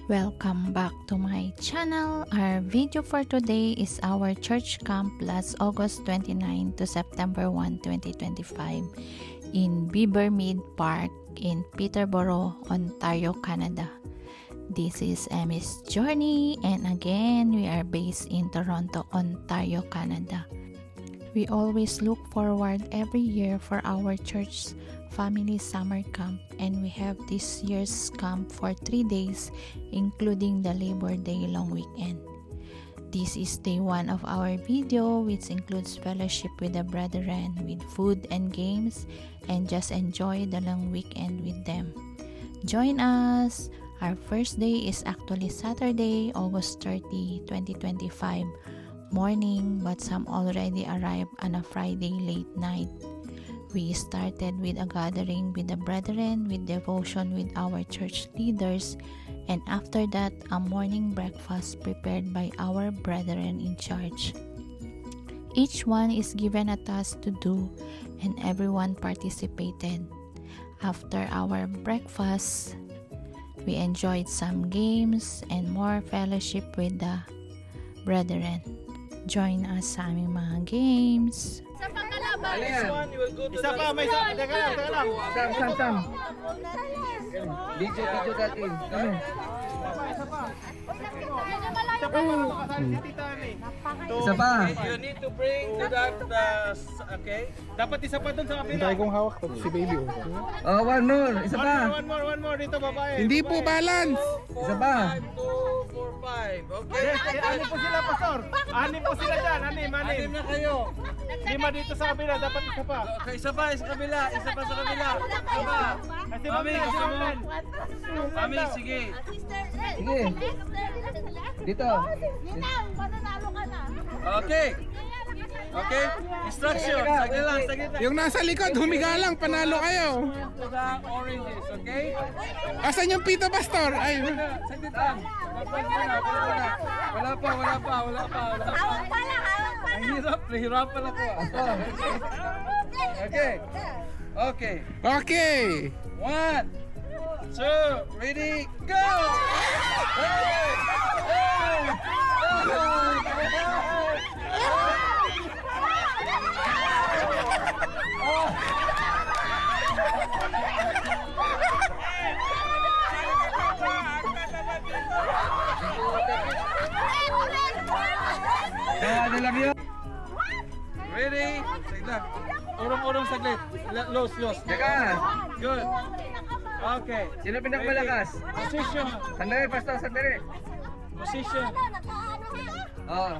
Welcome back to my channel. Our video for today is our church camp last August 29 to September 1, 2025 in Beavermead Park in Peterborough, Ontario, Canada. This is Emmy's journey, and again we are based in Toronto, Ontario, Canada. We always look forward every year for our church family summer camp, and we have this year's camp for 3 days including the Labor Day long weekend. This is day 1 of our video, which includes fellowship with the brethren with food and games, and just enjoy the long weekend with them. Join us! Our first day is actually Saturday, August 30, 2025 morning, but some already arrived on a Friday late night. We started with a gathering with the brethren with devotion with our church leaders, and after that a morning breakfast prepared by our brethren in charge. Each one is given a task to do, and everyone participated. After our breakfast, we enjoyed some games and more fellowship with the brethren. Join us sa aming mga games. Isa pa kalaban. Isa pa, may isa. Teka lang. Sam. Video datin. Kami. Isa pa. Isa pa. You need to bring that, okay? Dapat isa pa dun sa kapila. Hintay kong hawak to, si baby. Oh, one more. Isa pa. One more. Dito babae. Hindi po balance. Isa pa. 2, 4, 5. Okay? Yes, anim po sila, pastor. Anim po sila dyan. Anim. Anim na kayo. 5 dito sa kabila, dapat isa pa. Okay, isa pa sa kabila. Isa pa sa kabila. Isa pa. Kasi Mami, mamaya, gusto mo? Mami. Mami, sige. Sige. Dito. Okay. Okay? Instruction. Saglit lang. Yung nasa likod, humiga lang, panalo kayo. To the oranges, okay? Asan yung pita, pastor? Ay, Saglit lang. Wala pa. Ang hirap. Nahirapan ako. Okay. okay. 1, 2, ready, go! Ano lang yun? Ready? Saglit lang. Urong saglit. Los. Teka. Good. Okay. Sino pinakamalakas? Position. Sandali, pastor. Sandali. Position. Oh.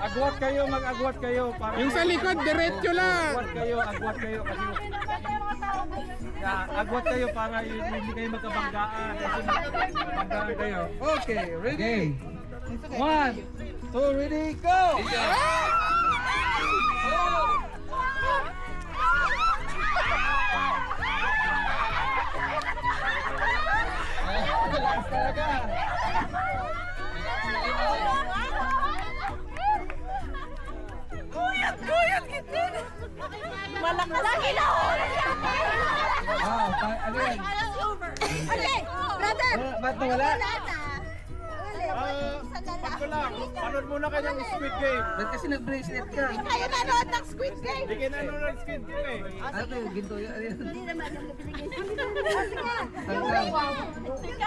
Agwat kayo, mag-agwat kayo. Para Yung sa likod, diretso lang. Agwat kayo kasi agwat kayo para hindi kayo magkabanggaan. Kasi magkabanggaan kayo. Okay, ready? Okay. 1, 2, ready, go! Malakas hinahuli siya! Ano yan? Okay, brother! Ba't nawala? Pag ko lang, panood muna kanyang Squid Game. Ba't kasi nag-bracelet ka? Kayo nanood ng Squid Game! Hindi kayo nanonood Squid Game eh. Ano yung ginto yun? Ano yun? Hindi naman yung binigay sa Saan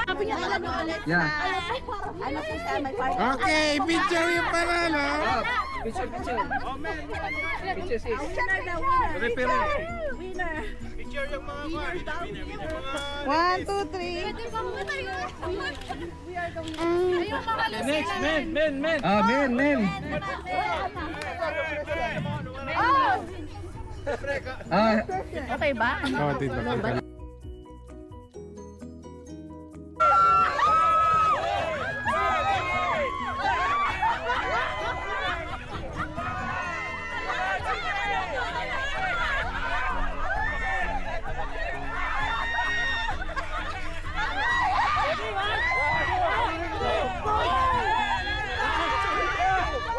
Sabi niya, alam mo ulit Yeah. ano po sa may party. Okay, picture yung panalo. Oh, picture. Picture sis. Winner na winner! Referee. Winner! Picture yung mga bar. Mga 1, 2, 3. Next, men. Ah, men. Oh! Ah, Okay ba? Oh, dito.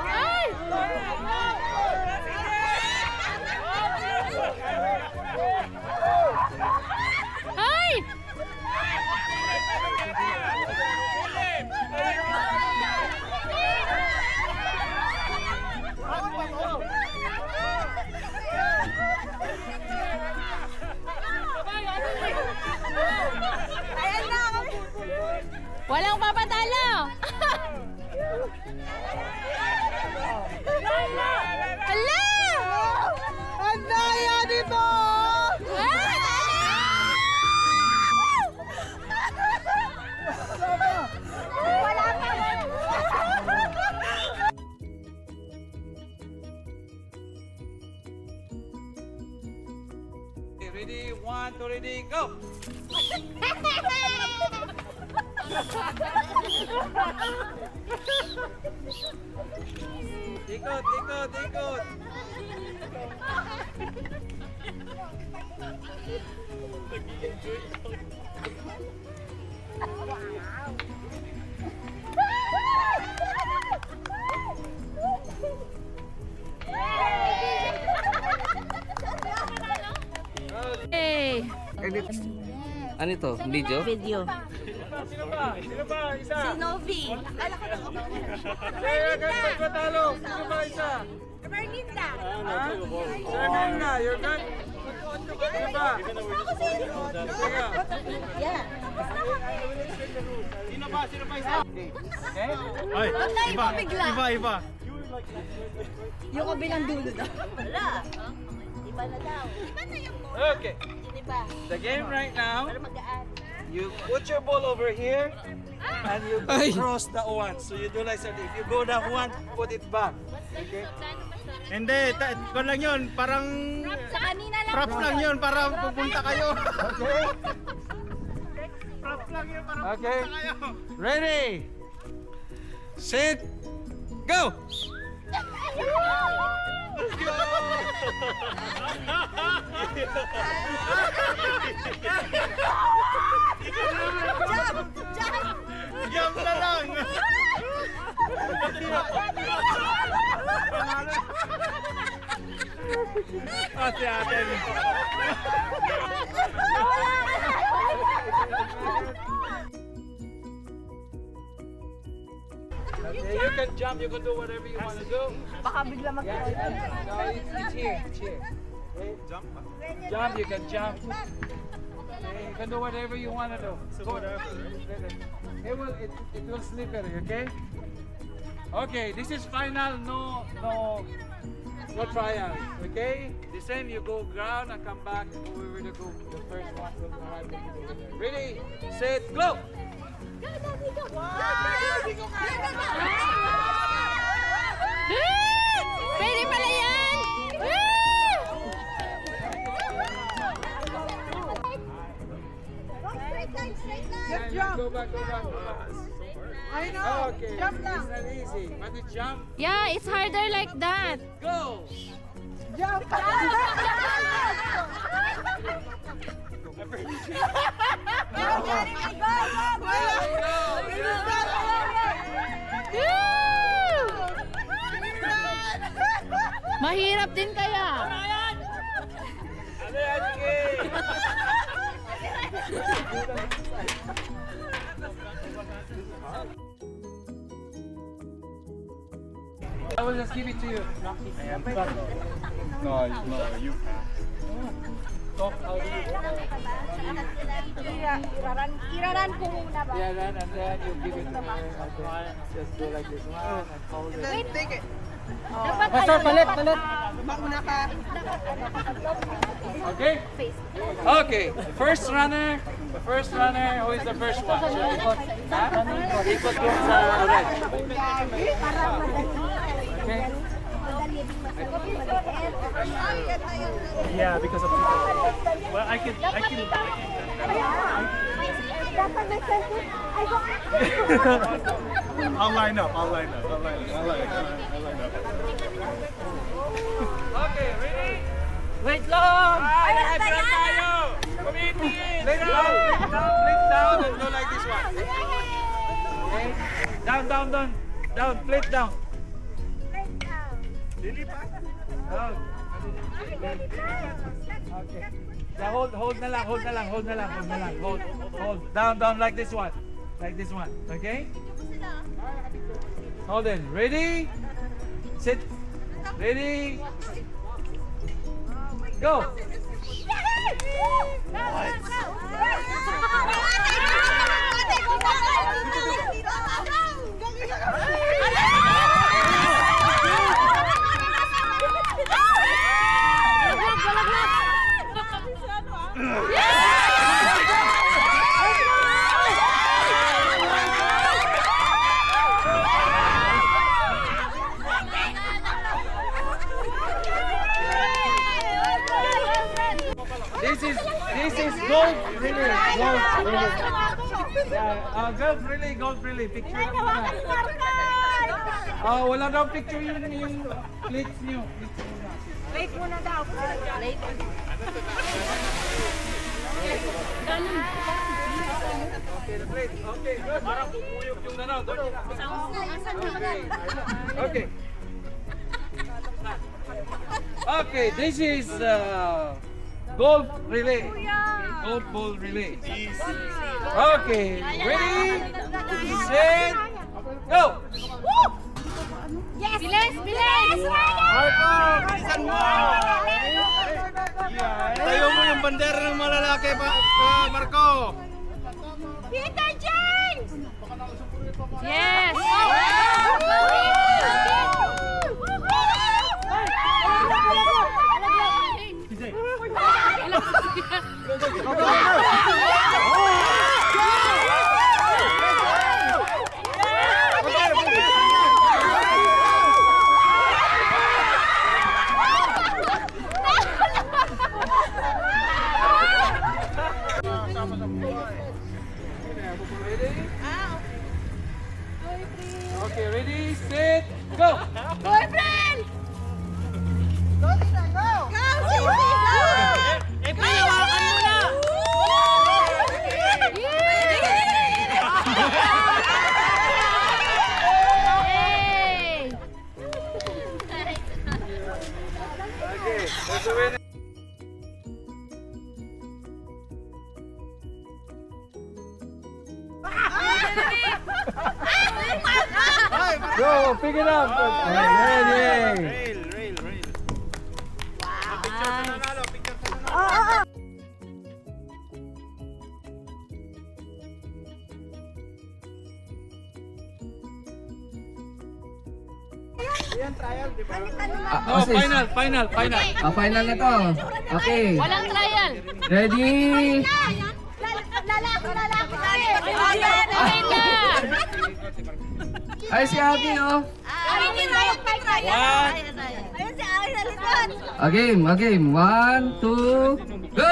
Ay! Walang papatalo! Ala! Ang daya dito! Wala ka! Ready, 1, 2, ready, go! Ikot, ikot, ikot! Hey! Ano ito? Video? Video. Sino ba? Sino ba? Isa. Novi. Sino ka magpatalo? Sino ba isa? Merlinda. Ha? Serena, you're good? Sino ba? Teka. Yeah. Sino ba? Sino ba isa? Okay? Ay, iba, bigla. Iba. Yung kabilang dulo daw. Wala. Iba na daw. Iba na yung Okay. Iba. The game right now, Para magaan. you put your ball over here and you cross the one. So you do like that. If you go down one, put it back. Okay? Hindi, kung lang yun, parang Sa kanina lang. props lang yun para pupunta kayo. Okay? Props lang yun para Okay. pupunta kayo. Ready? Sit. Go! Jump na lang. Ate. Okay, you can jump, you can do whatever you want to do. Baka bigla mag- No, it's here, it's here. Okay? Jump, you can jump. Okay, you can do whatever you want to do. Go. It will slippery, okay? Okay, this is final, no trial, okay? The same, you go ground and come back, whoever to go, the first one will arrive. Ready, set, go! Pwede pala yan! And you go back, go back, go back. I know. Okay, Jump it's lang. not easy, but you jump, Yeah, it's harder like that. go! Jump. Mahirap din kaya. Ano yan, sige! I will just give it to you. No, you Talk, how do you Iraran ko muna ba? Yeah, then and then you give it to her. Okay. Just go like this one and hold it. Wait, take it. Pastor, palit! Mauna ka. Okay? Okay. First runner. The first runner. Who is the first one? Ikot. Ha? Ikot yung sa red. Okay? Yeah, because of people. Well, I can. I'll line up. Okay, ready? Wait lang! tayo! Committee! Lay down and go like this one. Okay? Down, plate down. Down. Okay. Yeah, hold na lang. Hold. Down like this one. Okay? Hold in. Ready? Sit. Ready? Go! What? Golf relay. Picture lang muna. Wala daw picture yung plates niyo. Wait muna daw. Wait. Okay, good. Parang pupuyog yung nanaw. Okay. Okay, this is golf relay. Golf ball relay. Okay, ready, set, go! Yes! Bilis! Bilis! Marco, bilisan mo! Tayo mo yung bandera ng malalaki, Marco. Peter James! Yes! Okay, ready, set, go! Boyfriend! Go, Tita, go! Go, Sisi, go! Hawakan mo na! Okay, that's the winner. Go, pick it up. Ready. Rail. No, final. Final na to. Okay. Walang trial. Ready? Lalaki tayo! Okay na. Ay, si Abby, oh. Ayun si Ryan, Ayun si Aki sa likod! Game. 1, 2, go!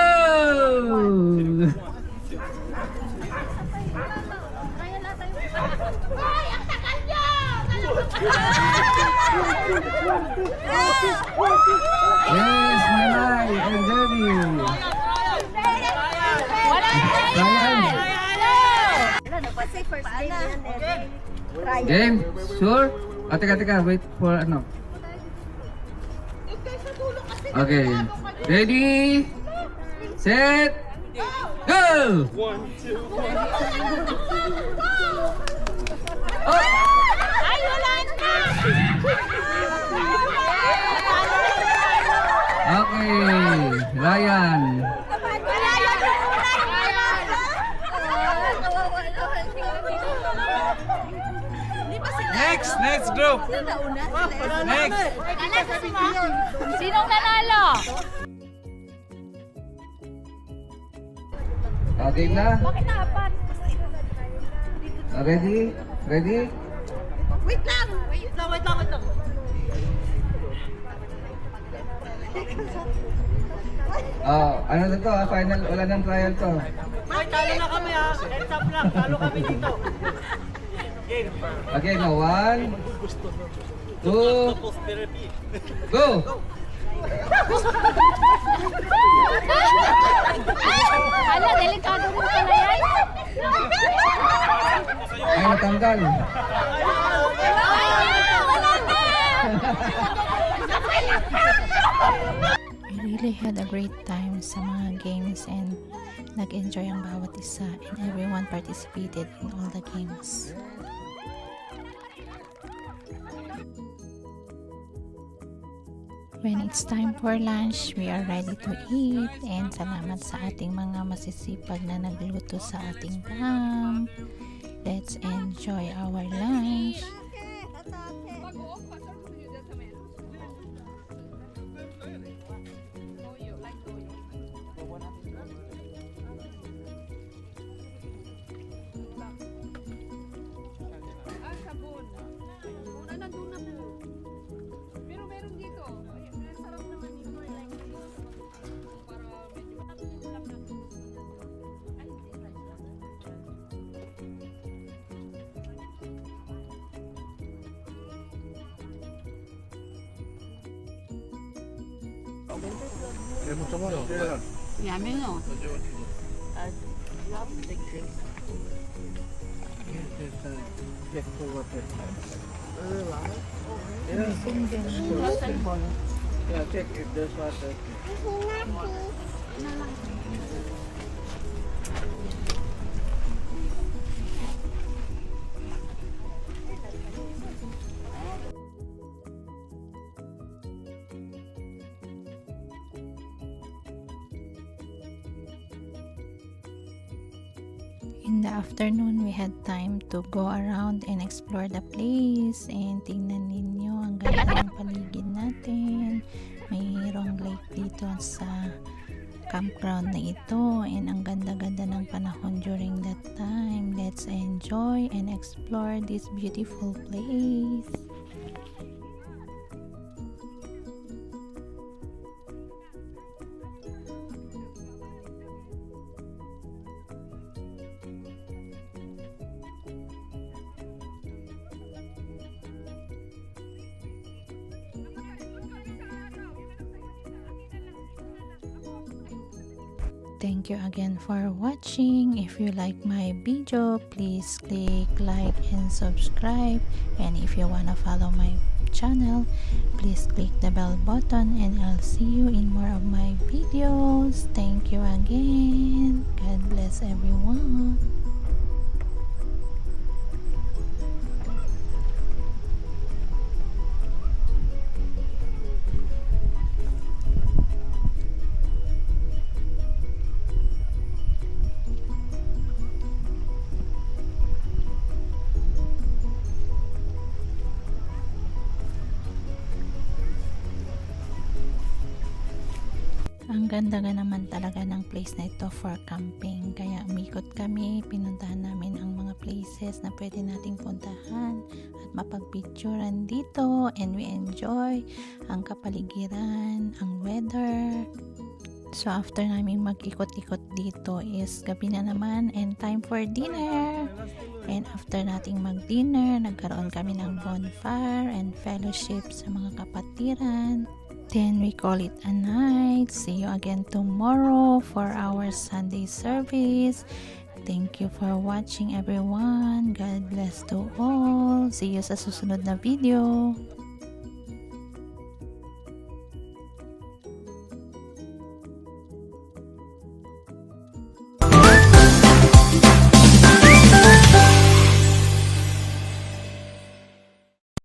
Ay, ang takal niyo! Yes, my and Debbie. Ryan. Wala na kasi first day na yan. Game? Sure? Teka, wait for ano. Okay. Ready? Set? Go! Oh! Ay, wala na! Okay. Ryan. Wala yun yung Hindi pa sila. Next group. Sila nauna. Next. Sinong nanalo? Okay na? Bakit naapat? Ready? Wait lang! Wait lang. Ano na to? Final, wala nang trial to. Ay, talo na kami ha. Heads up lang, talo kami dito. Okay, no. 1, 2, go! Ala, delikado mo pala yan. Ay, natanggal. We really had a great time sa mga games and nag-enjoy ang bawat isa and everyone participated in all the games. When it's time for lunch, we are ready to eat and salamat sa ating mga masisipag na nagluto sa ating camp. Let's enjoy our lunch. Yummy, no? Love the drinks. Yeah, check if there's water. In the afternoon, we had time to go around and explore the place. And tingnan ninyo, ang ganda ng paligid natin. Mayroong lake dito sa campground na ito. And ang ganda-ganda ng panahon during that time. Let's enjoy and explore this beautiful place. Thank you again for watching. If you like my video, please click like and subscribe. And if you wanna follow my channel, please click the bell button, and I'll see you in more of my videos. Thank you again. God bless everyone. Ang ganda nga naman talaga ng place na ito for camping. Kaya umikot kami, pinuntahan namin ang mga places na pwede nating puntahan at mapagpicturan dito, and we enjoy ang kapaligiran, ang weather. So after namin mag-ikot-ikot dito is gabi na naman and time for dinner. And after nating mag-dinner, nagkaroon kami ng bonfire and fellowship sa mga kapatiran. Then we call it a night. See you again tomorrow for our Sunday service. Thank you for watching everyone. God bless to all. See you sa susunod na video.